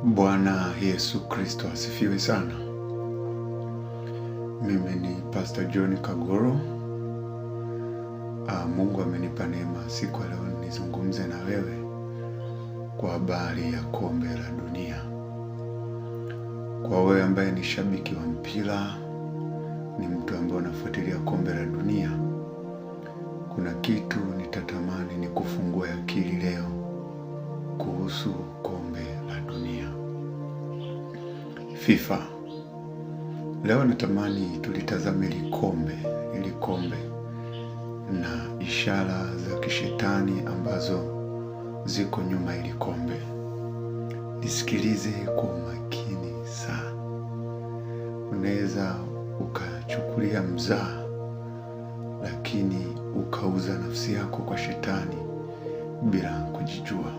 Bwana Yesu Kristo asifiwe sana. Mimi ni Pastor John Kagoro. Mungu amenipa neema siku ya leo nizungumze na wewe kwa habari ya kombe la dunia. Kwa wewe ambaye ni shabiki wa mpira, ni mtu ambaye unafuatilia kombe la dunia, kuna kitu nitatamani ni kufungue akili leo kuhusu kombe la dunia. FIFA. Leo natamani tulitazame ili kombe na ishara za kishetani ambazo ziko nyuma ili kombe. Nisikilize kwa umakini sana. Unaweza ukachukulia mzaha, lakini ukauza nafsi yako kwa shetani bila kujijua.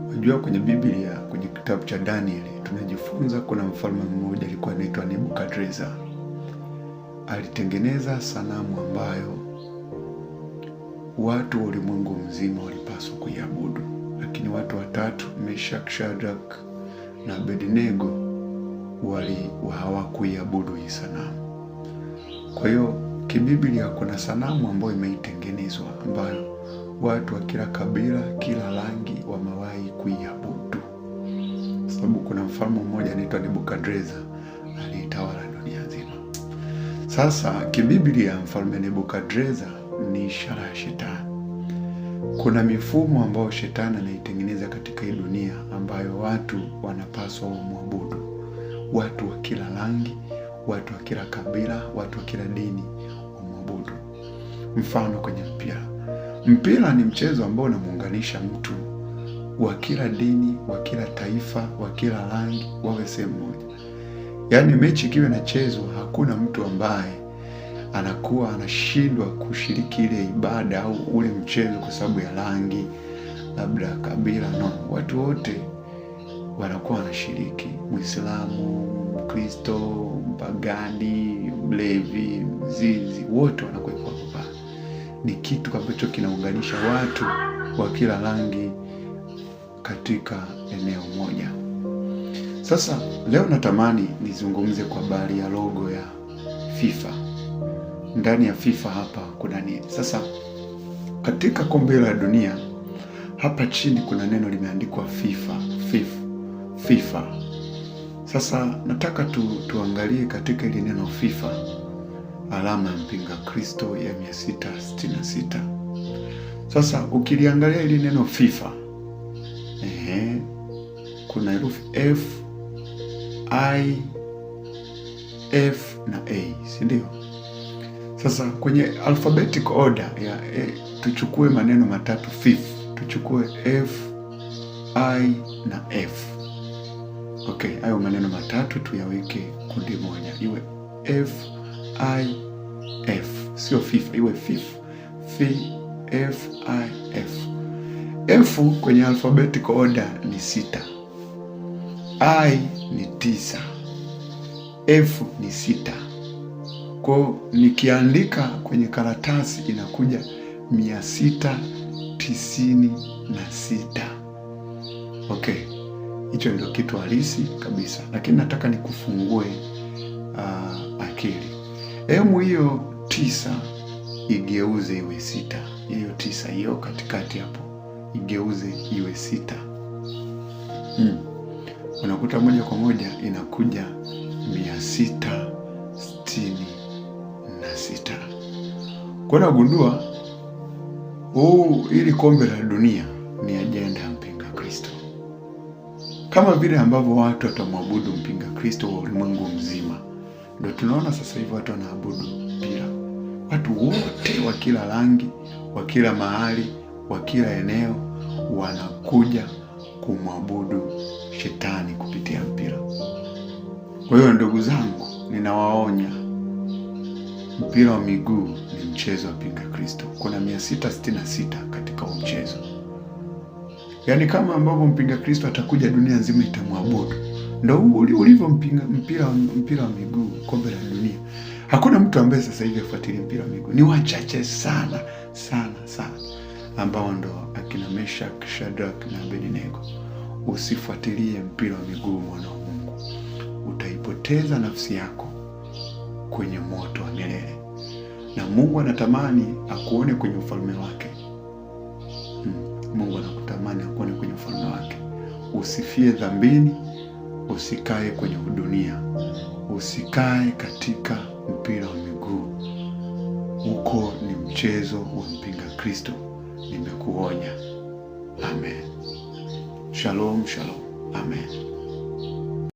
Unajua, kwenye Biblia, kwenye kitabu cha Danieli, tunajifunza kuna mfalme mmoja alikuwa anaitwa Nebukadreza. Alitengeneza sanamu ambayo watu wa ulimwengu mzima walipaswa kuiabudu, lakini watu watatu, Meshach, Shadrach na Abednego, hawakuiabudu hii sanamu. Kwa hiyo kibiblia kuna sanamu ambayo imeitengenezwa ambayo watu wa kila kabila, kila rangi wamewahi kuiabudu. Sababu kuna mfalme mmoja anaitwa Nebukadreza alitawala dunia nzima. Sasa kibiblia mfalme Nebukadreza ni ishara ya shetani. Kuna mifumo ambayo shetani anaitengeneza katika hii dunia ambayo watu wanapaswa wamwabudu. Watu wa kila rangi, watu wa kila kabila, watu wa kila dini wamwabudu. Mfano kwenye mpira ni mchezo ambao unamuunganisha mtu wa kila dini, wa kila taifa, wa kila rangi wawe sehemu moja. Yaani mechi ikiwa inachezwa, hakuna mtu ambaye anakuwa anashindwa kushiriki ile ibada au ule mchezo kwa sababu ya rangi, labda kabila. No, watu wote wanakuwa wanashiriki. Muislamu, Mkristo, mpagani, mlevi, mzizi, wote wanakuwa hapa. Ni kitu ambacho kinaunganisha watu wa kila rangi katika eneo moja. Sasa leo natamani nizungumze kwa habari ya logo ya FIFA. Ndani ya FIFA hapa kuna nini? Sasa katika kombe la dunia hapa chini kuna neno limeandikwa FIFA. Sasa nataka tuangalie katika ile neno FIFA, alama ya mpinga Kristo ya 666. Sasa ukiliangalia ile neno FIFA, kuna herufi F, I, F na A, si ndio? Sasa kwenye alphabetic order ya tuchukue maneno matatu tuchukue F, I na F. Okay, hayo maneno matatu tuyaweke kundi moja, iwe F, I, F. Sio FIFA, iwe F, I, F. F kwenye alphabetic order ni 6. I ni 9. F ni 6. Kwa nikiandika kwenye karatasi inakuja 696. Okay, hicho ndio kitu halisi kabisa, lakini nataka nikufungue akili. Hiyo 9 igeuze iwe 6. Hiyo 9 hiyo katikati hapo igeuze iwe 6. Unakuta moja kwa moja inakuja 666. Kwa nagundua ili kombe la dunia ni ajenda ya mpinga Kristo. Kama vile ambavyo watu watamwabudu mpinga Kristo wa ulimwengu mzima, ndio tunaona sasa hivi watu wanaabudu mpira. Watu wote wa kila rangi, wa kila mahali, wa kila eneo wanakuja kumwabudu shetani kupitia mpira. Kwa hiyo ndugu zangu, ninawaonya, mpira wa miguu ni mchezo wa mpinga Kristo. Kuna 666 katika huo mchezo. Yaani kama ambavyo mpinga Kristo atakuja dunia nzima itamwabudu, ndio ulivyo mpira wa miguu kombe la dunia. Hakuna mtu ambaye sasa hivi afuatilia mpira wa miguu. Ni wachache sana ambao ndo akina Meshach, Shadrach na Abednego. usifuatilie mpira wa miguu, mwana wa Mungu. Utaipoteza nafsi yako kwenye moto wa milele, na Mungu anatamani akuone kwenye ufalme wake. Mungu anakutamani akuone kwenye ufalme wake. Usifie dhambini, usikae kwenye dunia, usikae katika mpira wa miguu. Huko ni mchezo wa mpinga Kristo. Nimekuonya. Amen. Shalom, shalom. Amen.